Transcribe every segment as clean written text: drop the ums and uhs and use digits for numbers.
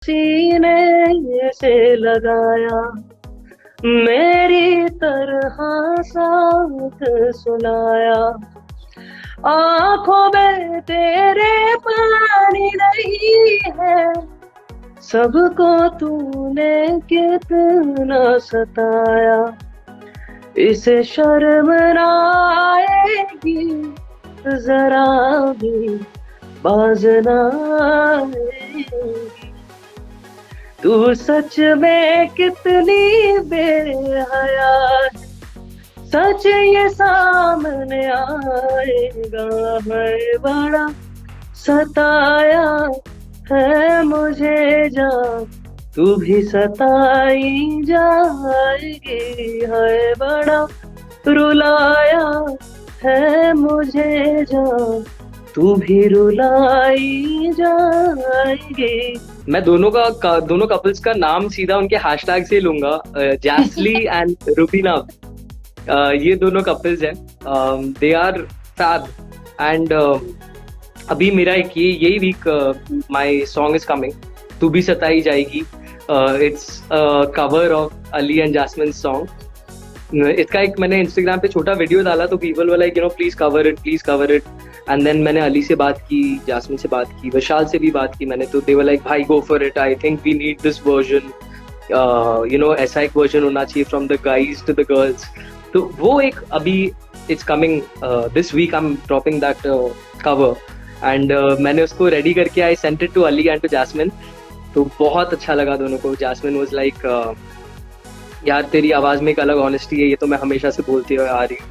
सीने से लगाया, मेरी तरह साथ सुनाया। आंखों में तेरे पानी नहीं है, सबको तूने कितना सताया। इसे शर्म ना आएगी जरा भी, बाज ना आएगी। तू सच में कितनी बेहया है, सच ये सामने आएगा। है बड़ा सताया है मुझे जान, तू भी सताई जाएगी। है बड़ा रुलाया है मुझे जान, तू भी रुलाई जाएगी। मैं दोनों कपल्स का नाम सीधा उनके हैशटैग से लूंगा, जैस्ली एंड रुबीना। ये दोनों कपल्स हैं, दे आर फैब। एंड अभी मेरा एक यही week my song is coming, तू भी सताई जाएगी। It's cover of Ali and Jasmine song. इसका एक मैंने इंस्टाग्राम पे छोटा वीडियो डाला तो people were like please cover it, please cover it. And then मैंने अली से बात की, जैस्मिन से बात की, विशाल से भी बात की मैंने, तो दे वर लाइक भाई go for it, I think we need this version. ऐसा एक वर्जन होना चाहिए from the guys to the girls. तो वो एक अभी it's coming this week, I am dropping that cover. And मैंने उसको रेडी करके I sent it to Ali and to Jasmine. तो बहुत अच्छा लगा दोनों को। जैस्मिन वाज लाइक यार तेरी आवाज में एक अलग ऑनेस्टी है, ये तो मैं हमेशा से बोलती हुई आ रही हूँ।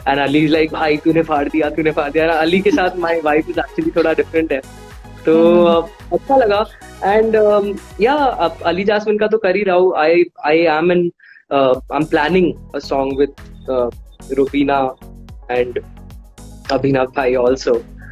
एंड अली इज लाइक भाई तूने फाड़ दिया, तूने फाड़ दिया। अली के साथ माय वाइफ इज एक्चुअली थोड़ा डिफरेंट है, तो अच्छा लगा। एंड या अली जैस्मिन का तो कर ही रहा हूँ। I am planning a song with Rubina and Abhinav भाई ऑल्सो।